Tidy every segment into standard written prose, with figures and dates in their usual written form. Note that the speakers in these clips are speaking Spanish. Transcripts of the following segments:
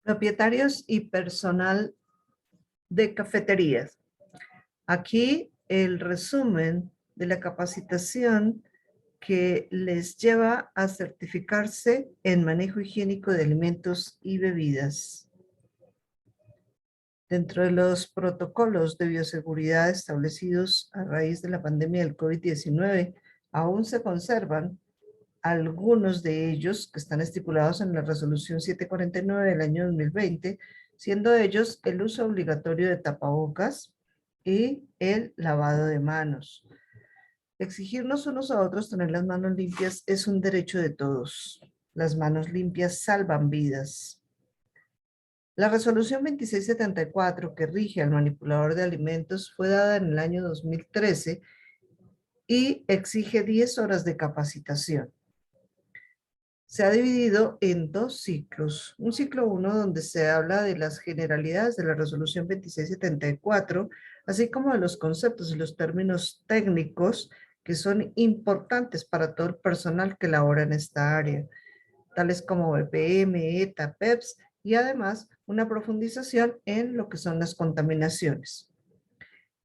Propietarios y personal de cafeterías. Aquí el resumen de la capacitación que les lleva a certificarse en manejo higiénico de alimentos y bebidas. Dentro de los protocolos de bioseguridad establecidos a raíz de la pandemia del COVID-19, aún se conservan algunos de ellos que están estipulados en la resolución 749 del año 2020, siendo ellos el uso obligatorio de tapabocas y el lavado de manos. Exigirnos unos a otros tener las manos limpias es un derecho de todos. Las manos limpias salvan vidas. La resolución 2674 que rige al manipulador de alimentos fue dada en el año 2013 y exige 10 horas de capacitación. Se ha dividido en dos ciclos. Un ciclo 1 donde se habla de las generalidades de la resolución 2674, así como de los conceptos y los términos técnicos que son importantes para todo el personal que labora en esta área, tales como BPM, ETA, PEPS, y además una profundización en lo que son las contaminaciones.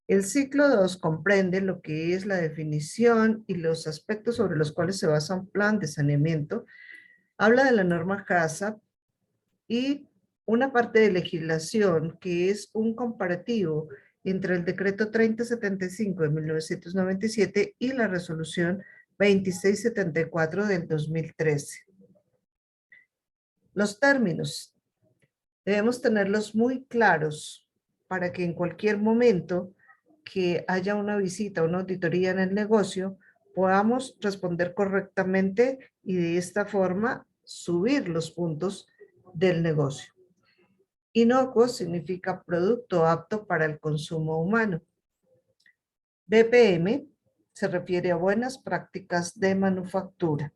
El ciclo 2 comprende lo que es la definición y los aspectos sobre los cuales se basa un plan de saneamiento. Habla de la norma HACCP y una parte de legislación que es un comparativo entre el decreto 3075 de 1997 y la resolución 2674 del 2013. Los términos debemos tenerlos muy claros para que en cualquier momento que haya una visita o una auditoría en el negocio podamos responder correctamente y de esta forma subir los puntos del negocio. Inocuo significa producto apto para el consumo humano. BPM se refiere a buenas prácticas de manufactura.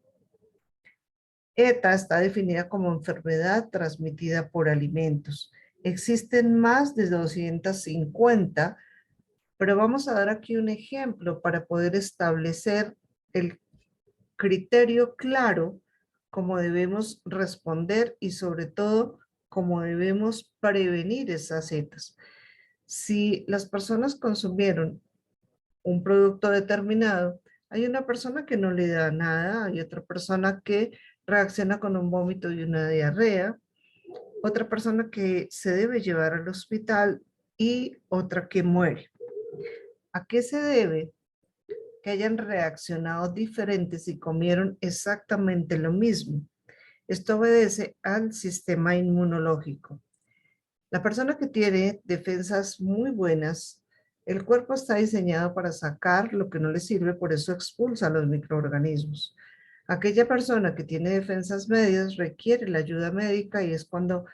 ETA está definida como enfermedad transmitida por alimentos. Existen más de 250, pero vamos a dar aquí un ejemplo para poder establecer el criterio claro cómo debemos responder y sobre todo cómo debemos prevenir esas ETAs. Si las personas consumieron un producto determinado, hay una persona que no le da nada, hay otra persona que reacciona con un vómito y una diarrea, otra persona que se debe llevar al hospital y otra que muere. ¿A qué se debe que hayan reaccionado diferentes y comieron exactamente lo mismo? Esto obedece al sistema inmunológico. La persona que tiene defensas muy buenas, el cuerpo está diseñado para sacar lo que no le sirve, por eso expulsa los microorganismos. Aquella persona que tiene defensas medias requiere la ayuda médica y es cuando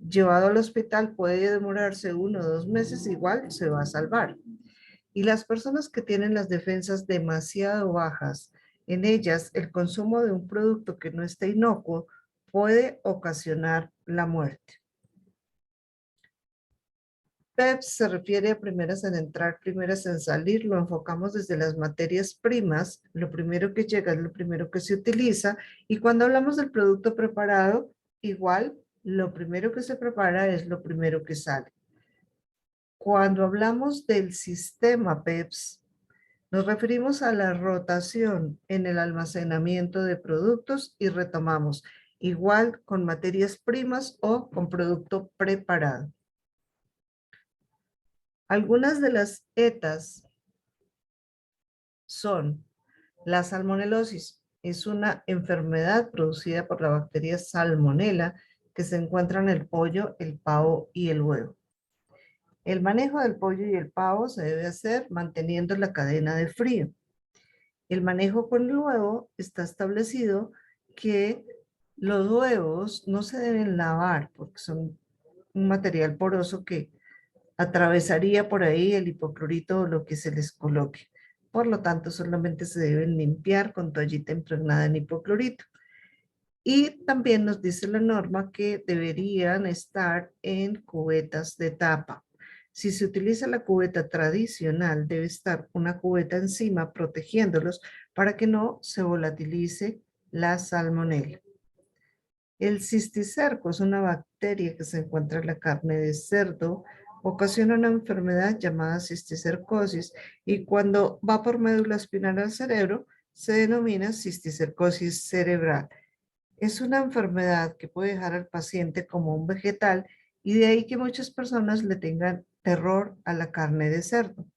llevado al hospital puede demorarse 1 o 2 meses, igual se va a salvar. Y las personas que tienen las defensas demasiado bajas, en ellas el consumo de un producto que no esté inocuo puede ocasionar la muerte. PEPS se refiere a primeras en entrar, primeras en salir. Lo enfocamos desde las materias primas. Lo primero que llega es lo primero que se utiliza. Y cuando hablamos del producto preparado, igual, lo primero que se prepara es lo primero que sale. Cuando hablamos del sistema PEPS, nos referimos a la rotación en el almacenamiento de productos y retomamos igual con materias primas o con producto preparado. Algunas de las ETAs son la salmonelosis. Es una enfermedad producida por la bacteria Salmonella que se encuentra en el pollo, el pavo y el huevo. El manejo del pollo y el pavo se debe hacer manteniendo la cadena de frío. El manejo con el huevo está establecido que los huevos no se deben lavar porque son un material poroso que atravesaría por ahí el hipoclorito o lo que se les coloque. Por lo tanto, solamente se deben limpiar con toallita impregnada en hipoclorito. Y también nos dice la norma que deberían estar en cubetas de tapa. Si se utiliza la cubeta tradicional, debe estar una cubeta encima protegiéndolos para que no se volatilice la salmonela. El cisticerco es una bacteria que se encuentra en la carne de cerdo, ocasiona una enfermedad llamada cisticercosis y cuando va por médula espinal al cerebro se denomina cisticercosis cerebral. Es una enfermedad que puede dejar al paciente como un vegetal y de ahí que muchas personas le tengan terror a la carne de cerdo.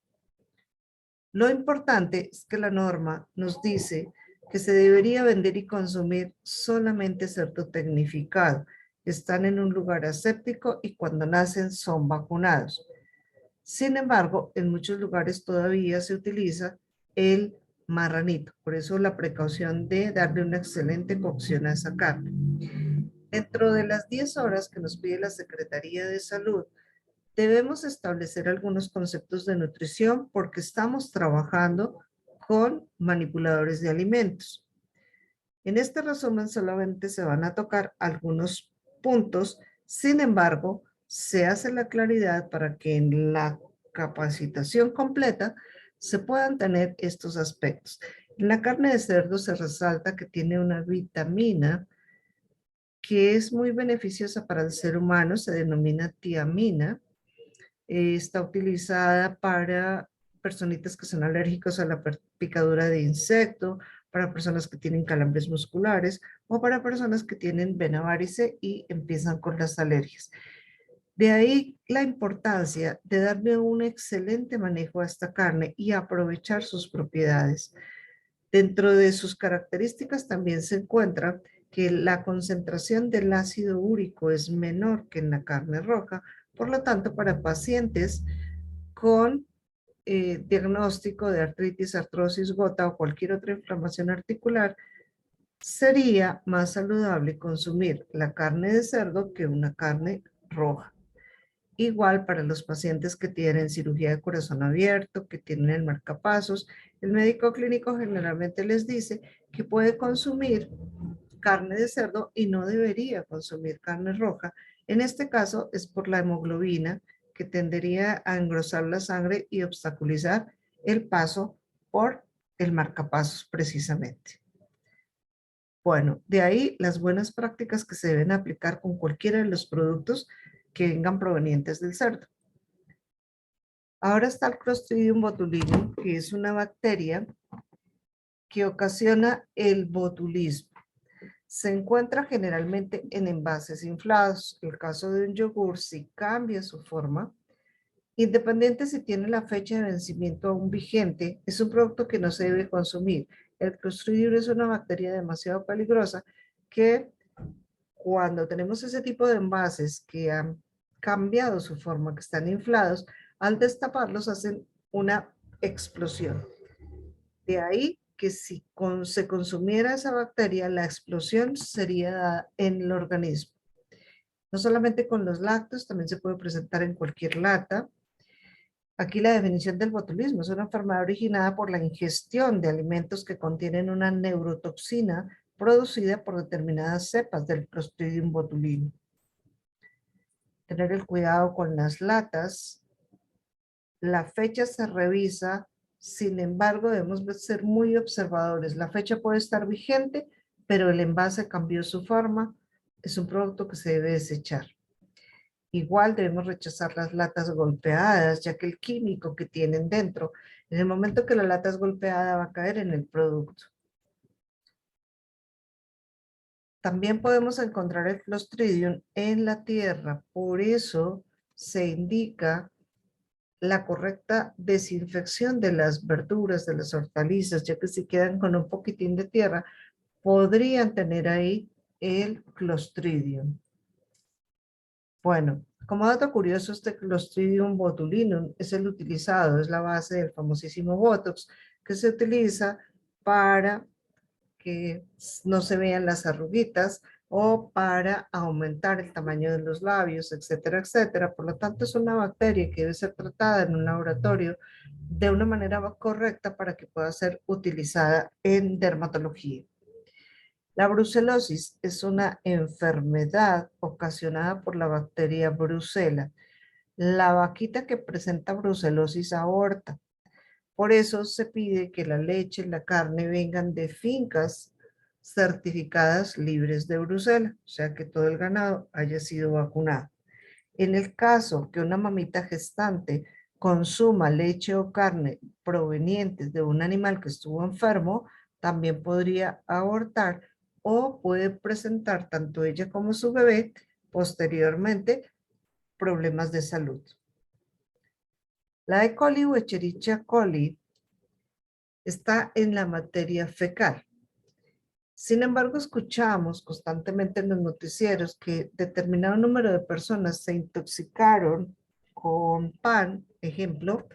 Lo importante es que la norma nos dice que se debería vender y consumir solamente cerdo tecnificado. Están en un lugar aséptico y cuando nacen son vacunados. Sin embargo, en muchos lugares todavía se utiliza el marranito. Por eso la precaución de darle una excelente cocción a esa carne. Dentro de las 10 horas que nos pide la Secretaría de Salud, debemos establecer algunos conceptos de nutrición porque estamos trabajando con manipuladores de alimentos. En este resumen solamente se van a tocar algunos puntos, sin embargo, se hace la claridad para que en la capacitación completa se puedan tener estos aspectos. En la carne de cerdo se resalta que tiene una vitamina que es muy beneficiosa para el ser humano, se denomina tiamina. Está utilizada para personitas que son alérgicos a la picadura de insecto, para personas que tienen calambres musculares o para personas que tienen vena varice y empiezan con las alergias. De ahí la importancia de darle un excelente manejo a esta carne y aprovechar sus propiedades. Dentro de sus características también se encuentra que la concentración del ácido úrico es menor que en la carne roja, por lo tanto, para pacientes con diagnóstico de artritis, artrosis, gota o cualquier otra inflamación articular, sería más saludable consumir la carne de cerdo que una carne roja. Igual para los pacientes que tienen cirugía de corazón abierto, que tienen el marcapasos, el médico clínico generalmente les dice que puede consumir carne de cerdo y no debería consumir carne roja. En este caso es por la hemoglobina que tendería a engrosar la sangre y obstaculizar el paso por el marcapasos precisamente. Bueno, de ahí las buenas prácticas que se deben aplicar con cualquiera de los productos que vengan provenientes del cerdo. Ahora está el Clostridium botulinum, que es una bacteria que ocasiona el botulismo. Se encuentra generalmente en envases inflados. El caso de un yogur, si cambia su forma, independiente si tiene la fecha de vencimiento aún vigente, es un producto que no se debe consumir. El Clostridium es una bacteria demasiado peligrosa que cuando tenemos ese tipo de envases que han cambiado su forma, que están inflados, al destaparlos hacen una explosión. De ahí que si se consumiera esa bacteria, la explosión sería dada en el organismo. No solamente con los lácteos, también se puede presentar en cualquier lata. Aquí la definición del botulismo es una enfermedad originada por la ingestión de alimentos que contienen una neurotoxina producida por determinadas cepas del Clostridium botulinum. Tener el cuidado con las latas. La fecha se revisa, sin embargo, debemos ser muy observadores. La fecha puede estar vigente, pero el envase cambió su forma. Es un producto que se debe desechar. Igual debemos rechazar las latas golpeadas, ya que el químico que tienen dentro, en el momento que la lata es golpeada, va a caer en el producto. También podemos encontrar el Clostridium en la tierra, por eso se indica la correcta desinfección de las verduras, de las hortalizas, ya que si quedan con un poquitín de tierra, podrían tener ahí el Clostridium. Bueno, como dato curioso, este Clostridium botulinum es el utilizado, es la base del famosísimo Botox, que se utiliza para que no se vean las arruguitas o para aumentar el tamaño de los labios, etcétera, etcétera. Por lo tanto, es una bacteria que debe ser tratada en un laboratorio de una manera correcta para que pueda ser utilizada en dermatología. La brucelosis es una enfermedad ocasionada por la bacteria Brucella. La vaquita que presenta brucelosis aborta. Por eso se pide que la leche y la carne vengan de fincas certificadas libres de brucela, o sea que todo el ganado haya sido vacunado. En el caso que una mamita gestante consuma leche o carne provenientes de un animal que estuvo enfermo, también podría abortar o puede presentar tanto ella como su bebé posteriormente problemas de salud. La E. coli o Escherichia coli está en la materia fecal. Sin embargo, escuchamos constantemente en los noticieros que determinado número de personas se intoxicaron con pan, ejemplo,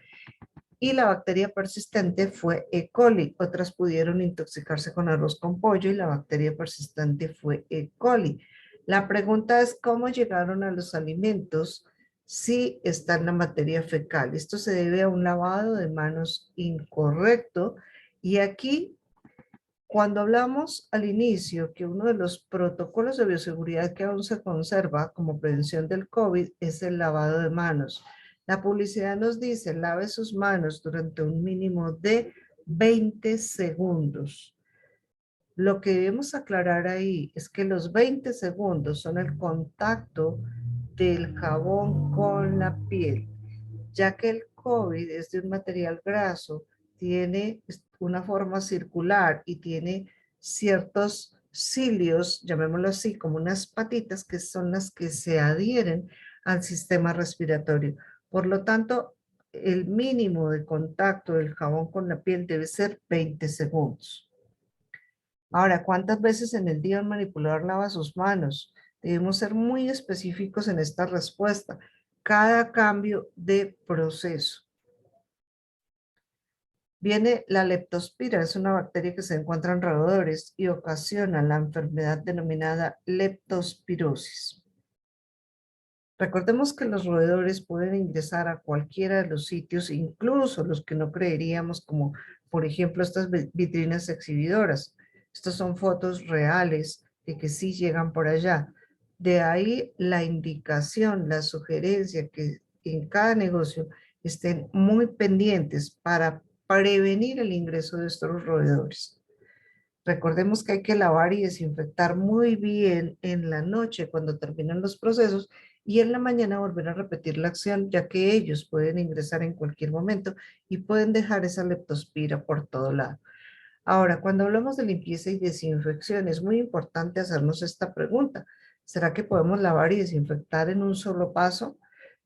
y la bacteria persistente fue E. coli. Otras pudieron intoxicarse con arroz con pollo y la bacteria persistente fue E. coli. La pregunta es cómo llegaron a los alimentos si está en la materia fecal. Esto se debe a un lavado de manos incorrecto y aquí cuando hablamos al inicio que uno de los protocolos de bioseguridad que aún se conserva como prevención del COVID es el lavado de manos. La publicidad nos dice, lave sus manos durante un mínimo de 20 segundos. Lo que debemos aclarar ahí es que los 20 segundos son el contacto del jabón con la piel, ya que el COVID es de un material graso, tiene una forma circular y tiene ciertos cilios, llamémoslo así, como unas patitas que son las que se adhieren al sistema respiratorio. Por lo tanto, el mínimo de contacto del jabón con la piel debe ser 20 segundos. Ahora, ¿cuántas veces en el día un manipulador lava sus manos? Debemos ser muy específicos en esta respuesta. Cada cambio de proceso. Viene la leptospira, es una bacteria que se encuentra en roedores y ocasiona la enfermedad denominada leptospirosis. Recordemos que los roedores pueden ingresar a cualquiera de los sitios, incluso los que no creeríamos, como por ejemplo estas vitrinas exhibidoras. Estas son fotos reales de que sí llegan por allá. De ahí la indicación, la sugerencia que en cada negocio estén muy pendientes para prevenir el ingreso de estos roedores. Recordemos que hay que lavar y desinfectar muy bien en la noche cuando terminan los procesos y en la mañana volver a repetir la acción, ya que ellos pueden ingresar en cualquier momento y pueden dejar esa leptospira por todo lado. Ahora, cuando hablamos de limpieza y desinfección, es muy importante hacernos esta pregunta. ¿Será que podemos lavar y desinfectar en un solo paso?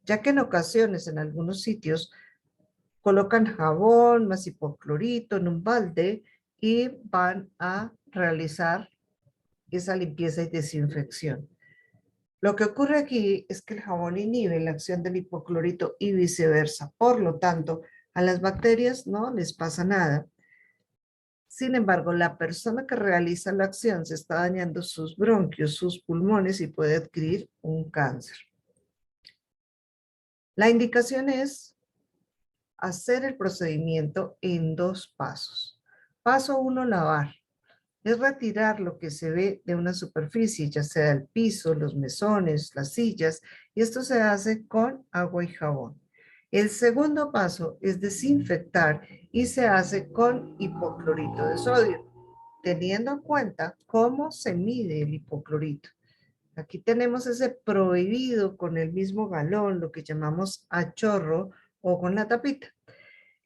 Ya que en ocasiones, en algunos sitios, colocan jabón más hipoclorito en un balde y van a realizar esa limpieza y desinfección. Lo que ocurre aquí es que el jabón inhibe la acción del hipoclorito y viceversa. Por lo tanto, a las bacterias no les pasa nada. Sin embargo, la persona que realiza la acción se está dañando sus bronquios, sus pulmones y puede adquirir un cáncer. La indicación es hacer el procedimiento en 2 pasos. Paso 1, lavar. Es retirar lo que se ve de una superficie, ya sea el piso, los mesones, las sillas, y esto se hace con agua y jabón. El segundo paso es desinfectar y se hace con hipoclorito de sodio, teniendo en cuenta cómo se mide el hipoclorito. Aquí tenemos ese prohibido con el mismo galón, lo que llamamos a chorro o con la tapita.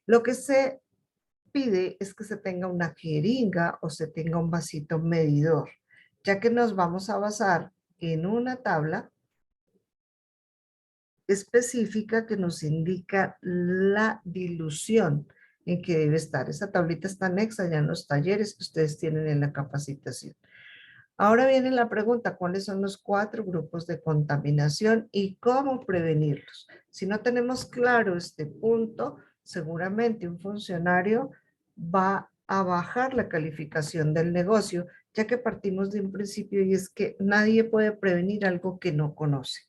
Lo que se pide es que se tenga una jeringa o se tenga un vasito medidor, ya que nos vamos a basar en una tabla específica que nos indica la dilución en que debe estar. Esa tablita está anexa ya en los talleres que ustedes tienen en la capacitación. Ahora viene la pregunta, ¿cuáles son los 4 grupos de contaminación y cómo prevenirlos? Si no tenemos claro este punto, seguramente un funcionario va a bajar la calificación del negocio, ya que partimos de un principio y es que nadie puede prevenir algo que no conoce.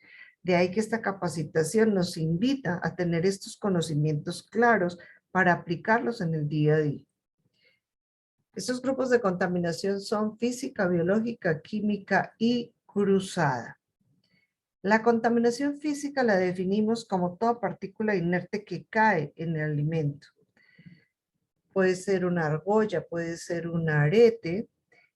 De ahí que esta capacitación nos invita a tener estos conocimientos claros para aplicarlos en el día a día. Estos grupos de contaminación son física, biológica, química y cruzada. La contaminación física la definimos como toda partícula inerte que cae en el alimento. Puede ser una argolla, puede ser un arete,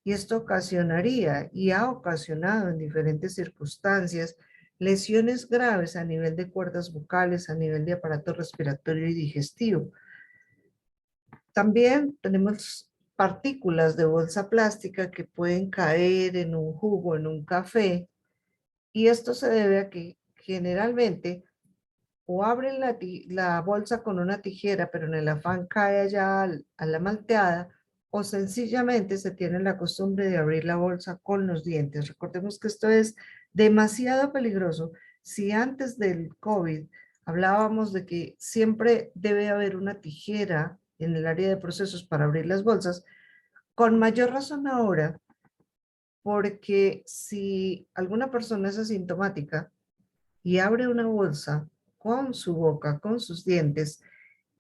Y esto ocasionaría y ha ocasionado en diferentes circunstancias lesiones graves a nivel de cuerdas vocales, a nivel de aparato respiratorio y digestivo. También tenemos partículas de bolsa plástica que pueden caer en un jugo, en un café, y esto se debe a que generalmente o abren la bolsa con una tijera, pero en el afán cae allá a la malteada, o sencillamente se tiene la costumbre de abrir la bolsa con los dientes. Recordemos que esto es demasiado peligroso. Si antes del COVID hablábamos de que siempre debe haber una tijera en el área de procesos para abrir las bolsas, con mayor razón ahora, porque si alguna persona es asintomática y abre una bolsa con su boca, con sus dientes,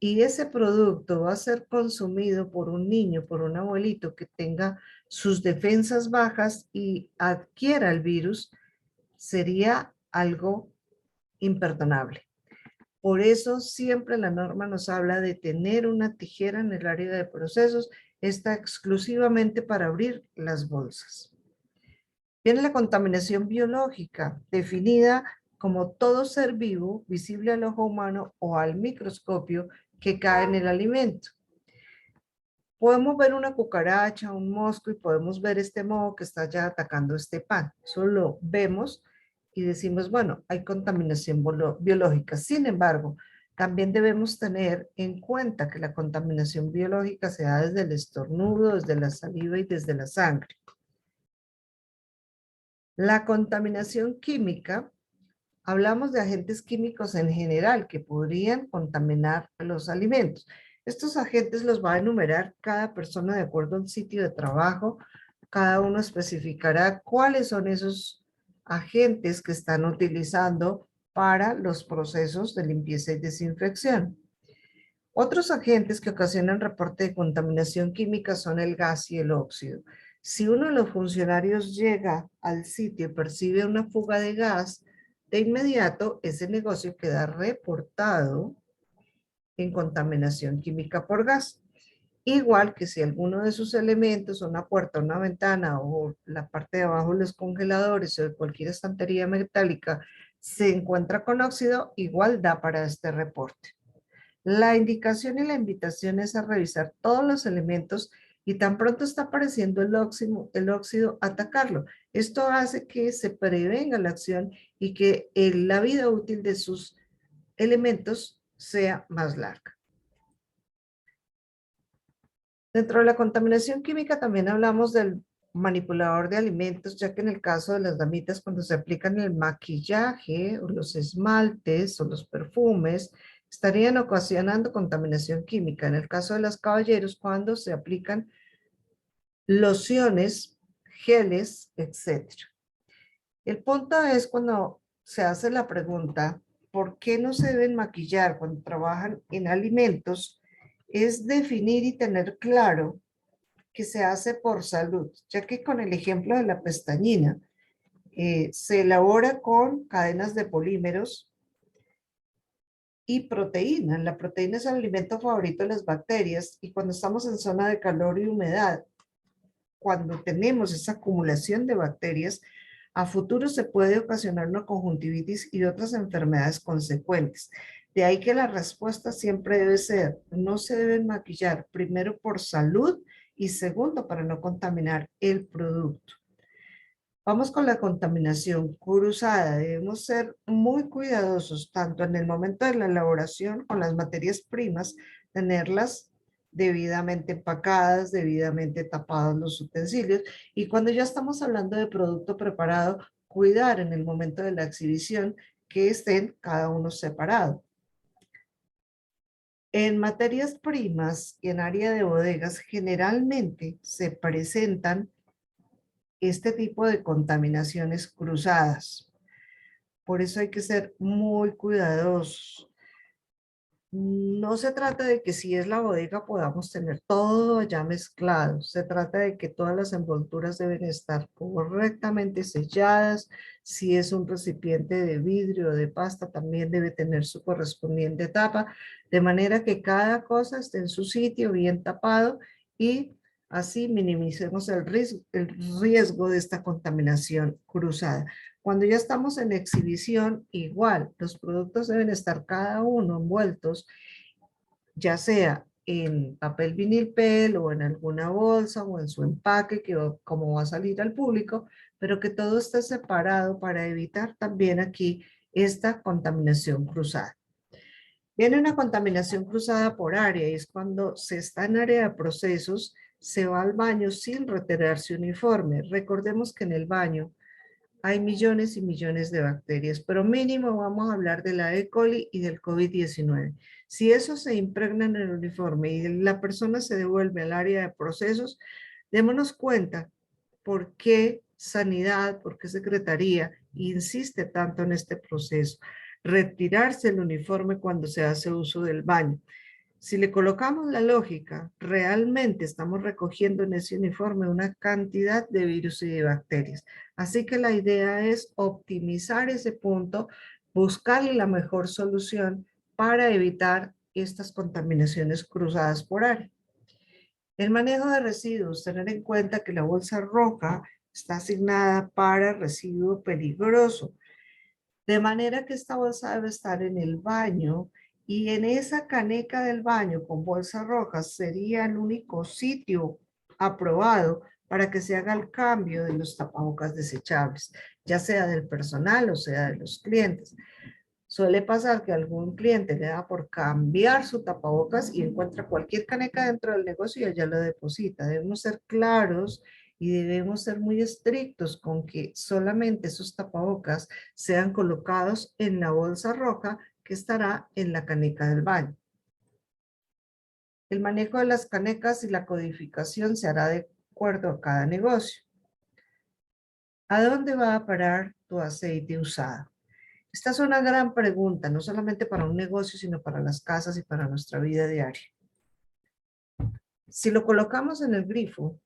y ese producto va a ser consumido por un niño, por un abuelito que tenga sus defensas bajas y adquiera el virus, sería algo imperdonable. Por eso siempre la norma nos habla de tener una tijera en el área de procesos, está exclusivamente para abrir las bolsas. Viene la contaminación biológica, definida como todo ser vivo visible al ojo humano o al microscopio que cae en el alimento. Podemos ver una cucaracha, un mosco y podemos ver este moho que está ya atacando este pan. Eso lo vemos y decimos, bueno, hay contaminación biológica. Sin embargo, también debemos tener en cuenta que la contaminación biológica se da desde el estornudo, desde la saliva y desde la sangre. La contaminación química, hablamos de agentes químicos en general que podrían contaminar los alimentos. Estos agentes los va a enumerar cada persona de acuerdo al sitio de trabajo. Cada uno especificará cuáles son esos agentes que están utilizando para los procesos de limpieza y desinfección. Otros agentes que ocasionan reporte de contaminación química son el gas y el óxido. Si uno de los funcionarios llega al sitio y percibe una fuga de gas, de inmediato ese negocio queda reportado en contaminación química por gas. Igual que si alguno de sus elementos, una puerta, una ventana o la parte de abajo de los congeladores o de cualquier estantería metálica se encuentra con óxido, igual da para este reporte. La indicación y la invitación es a revisar todos los elementos y tan pronto está apareciendo el óxido, atacarlo. Esto hace que se prevenga la acción y que la vida útil de sus elementos sea más larga. Dentro de la contaminación química también hablamos del manipulador de alimentos, ya que en el caso de las damitas, cuando se aplican el maquillaje o los esmaltes o los perfumes, estarían ocasionando contaminación química. En el caso de los caballeros, cuando se aplican lociones, geles, etc. El punto es cuando se hace la pregunta, ¿por qué no se deben maquillar cuando trabajan en alimentos? Es definir y tener claro que se hace por salud, ya que con el ejemplo de la pestañina, se elabora con cadenas de polímeros y proteína. La proteína es el alimento favorito de las bacterias y cuando estamos en zona de calor y humedad, cuando tenemos esa acumulación de bacterias, a futuro se puede ocasionar una conjuntivitis y otras enfermedades consecuentes. De ahí que la respuesta siempre debe ser, no se deben maquillar, primero por salud y segundo para no contaminar el producto. Vamos con la contaminación cruzada. Debemos ser muy cuidadosos tanto en el momento de la elaboración con las materias primas, tenerlas debidamente empacadas, debidamente tapados los utensilios y cuando ya estamos hablando de producto preparado, cuidar en el momento de la exhibición que estén cada uno separado. En materias primas y en área de bodegas generalmente se presentan este tipo de contaminaciones cruzadas. Por eso hay que ser muy cuidadosos. No se trata de que si es la bodega podamos tener todo ya mezclado. Se trata de que todas las envolturas deben estar correctamente selladas. Si es un recipiente de vidrio o de pasta, también debe tener su correspondiente tapa, de manera que cada cosa esté en su sitio bien tapado y Así minimicemos el riesgo de esta contaminación cruzada. Cuando ya estamos en exhibición, igual, los productos deben estar cada uno envueltos, ya sea en papel vinil pel o en alguna bolsa o en su empaque, como va a salir al público, pero que todo esté separado para evitar también aquí esta contaminación cruzada. Viene una contaminación cruzada por área y es cuando se está en área de procesos, se va al baño sin retirarse uniforme. Recordemos que en el baño hay millones y millones de bacterias, pero mínimo vamos a hablar de la E. coli y del COVID-19. Si eso se impregna en el uniforme y la persona se devuelve al área de procesos, démonos cuenta por qué Sanidad, por qué Secretaría insiste tanto en este proceso. Retirarse el uniforme cuando se hace uso del baño. Si le colocamos la lógica, realmente estamos recogiendo en ese uniforme una cantidad de virus y de bacterias. Así que la idea es optimizar ese punto, buscarle la mejor solución para evitar estas contaminaciones cruzadas por área. El manejo de residuos, tener en cuenta que la bolsa roja está asignada para residuo peligroso, de manera que esta bolsa debe estar en el baño y en esa caneca del baño con bolsa roja sería el único sitio aprobado para que se haga el cambio de los tapabocas desechables, ya sea del personal o sea de los clientes. Suele pasar que algún cliente le da por cambiar su tapabocas y encuentra cualquier caneca dentro del negocio y allá lo deposita. Debemos ser claros y debemos ser muy estrictos con que solamente esos tapabocas sean colocados en la bolsa roja que estará en la caneca del baño. El manejo de las canecas y la codificación se hará de acuerdo a cada negocio. ¿A dónde va a parar tu aceite usado? Esta es una gran pregunta, no solamente para un negocio, sino para las casas y para nuestra vida diaria. Si lo colocamos en el grifo,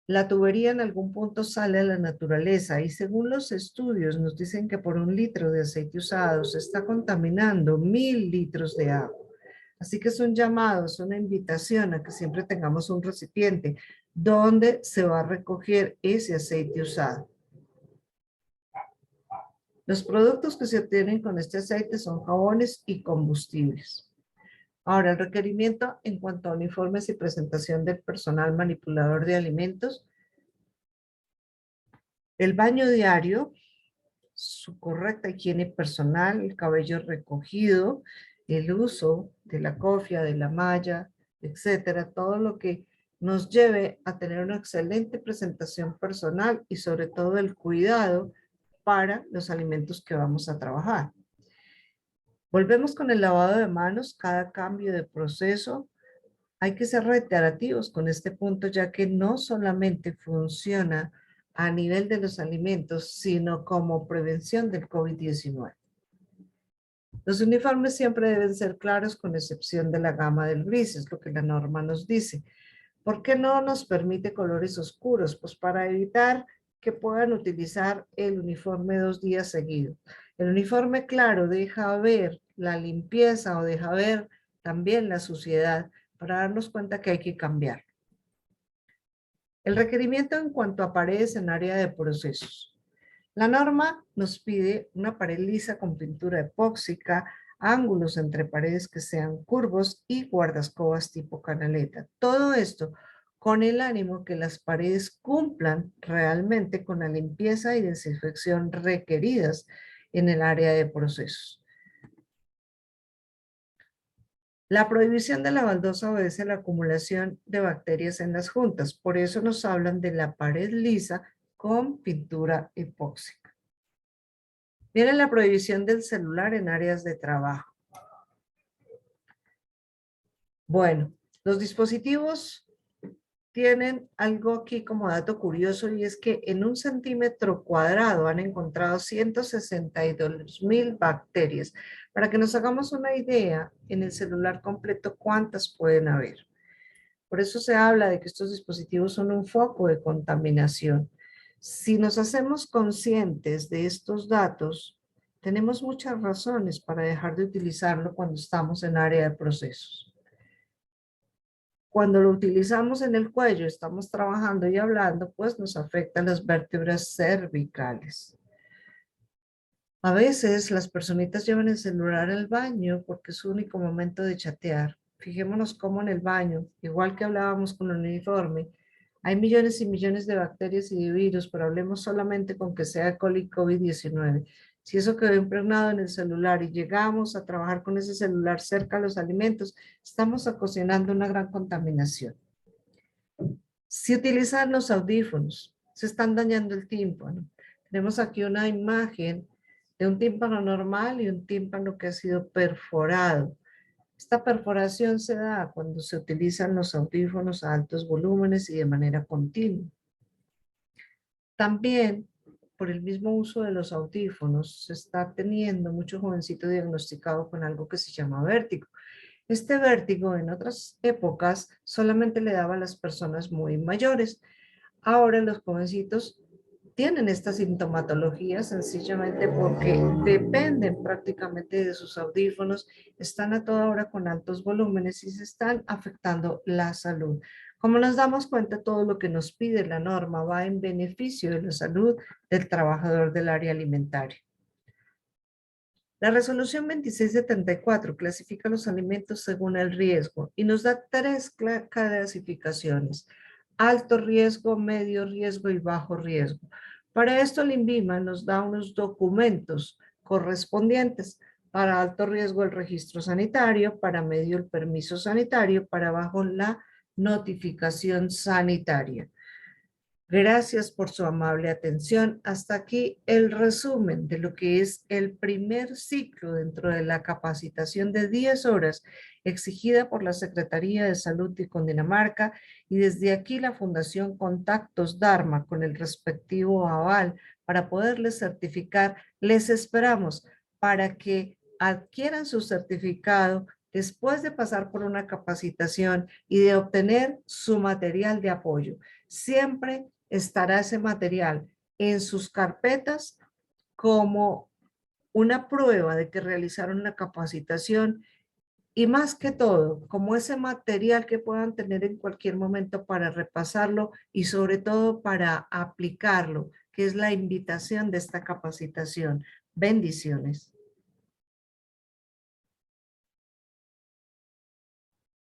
la tubería en algún punto sale a la naturaleza y según los estudios nos dicen que por 1 litro de aceite usado se está contaminando 1000 litros de agua. Así que es un llamado, es una invitación a que siempre tengamos un recipiente donde se va a recoger ese aceite usado. Los productos que se obtienen con este aceite son jabones y combustibles. Ahora, el requerimiento en cuanto a uniformes y presentación del personal manipulador de alimentos, el baño diario, su correcta higiene personal, el cabello recogido, el uso de la cofia, de la malla, etcétera, todo lo que nos lleve a tener una excelente presentación personal y sobre todo el cuidado para los alimentos que vamos a trabajar. Volvemos con el lavado de manos, cada cambio de proceso. Hay que ser reiterativos con este punto, ya que no solamente funciona a nivel de los alimentos, sino como prevención del COVID-19. Los uniformes siempre deben ser claros con excepción de la gama del gris, es lo que la norma nos dice. ¿Por qué no nos permite colores oscuros? Pues para evitar que puedan utilizar el uniforme 2 días seguidos. El uniforme claro deja ver la limpieza o deja ver también la suciedad para darnos cuenta que hay que cambiar. El requerimiento en cuanto a paredes en área de procesos. La norma nos pide una pared lisa con pintura epóxica, ángulos entre paredes que sean curvos y guardascobas tipo canaleta. Todo esto con el ánimo que las paredes cumplan realmente con la limpieza y desinfección requeridas en el área de procesos. La prohibición de la baldosa obedece a la acumulación de bacterias en las juntas. Por eso nos hablan de la pared lisa con pintura epóxica. Viene la prohibición del celular en áreas de trabajo. Bueno, los dispositivos tienen algo aquí como dato curioso y es que en 1 centímetro cuadrado han encontrado 162.000 bacterias. Para que nos hagamos una idea, en el celular completo, ¿cuántas pueden haber? Por eso se habla de que estos dispositivos son un foco de contaminación. Si nos hacemos conscientes de estos datos, tenemos muchas razones para dejar de utilizarlo cuando estamos en área de procesos. Cuando lo utilizamos en el cuello, estamos trabajando y hablando, pues nos afecta las vértebras cervicales. A veces las personitas llevan el celular al baño porque es su único momento de chatear. Fijémonos cómo en el baño, igual que hablábamos con el uniforme, hay millones y millones de bacterias y de virus, pero hablemos solamente con que sea coli COVID-19. Si eso quedó impregnado en el celular y llegamos a trabajar con ese celular cerca a los alimentos, estamos ocasionando una gran contaminación. Si utilizan los audífonos, se están dañando el tímpano. Tenemos aquí una imagen de un tímpano normal y un tímpano que ha sido perforado. Esta perforación se da cuando se utilizan los audífonos a altos volúmenes y de manera continua. También, por el mismo uso de los audífonos, se está teniendo mucho jovencito diagnosticado con algo que se llama vértigo. Este vértigo en otras épocas solamente le daba a las personas muy mayores. Ahora los jovencitos tienen esta sintomatología sencillamente porque dependen prácticamente de sus audífonos, están a toda hora con altos volúmenes y se están afectando la salud. Como nos damos cuenta, todo lo que nos pide la norma va en beneficio de la salud del trabajador del área alimentaria. La resolución 2674 clasifica los alimentos según el riesgo y nos da tres clasificaciones: alto riesgo, medio riesgo y bajo riesgo. Para esto el INVIMA nos da unos documentos correspondientes. Para alto riesgo el registro sanitario, para medio el permiso sanitario, para bajo la notificación sanitaria. Gracias por su amable atención. Hasta aquí el resumen de lo que es el primer ciclo dentro de la capacitación de 10 horas exigida por la Secretaría de Salud de Cundinamarca y desde aquí la Fundación Contactos Dharma con el respectivo aval para poderles certificar. Les esperamos para que adquieran su certificado después de pasar por una capacitación y de obtener su material de apoyo. Siempre estará ese material en sus carpetas como una prueba de que realizaron la capacitación y más que todo, como ese material que puedan tener en cualquier momento para repasarlo y sobre todo para aplicarlo, que es la invitación de esta capacitación. Bendiciones.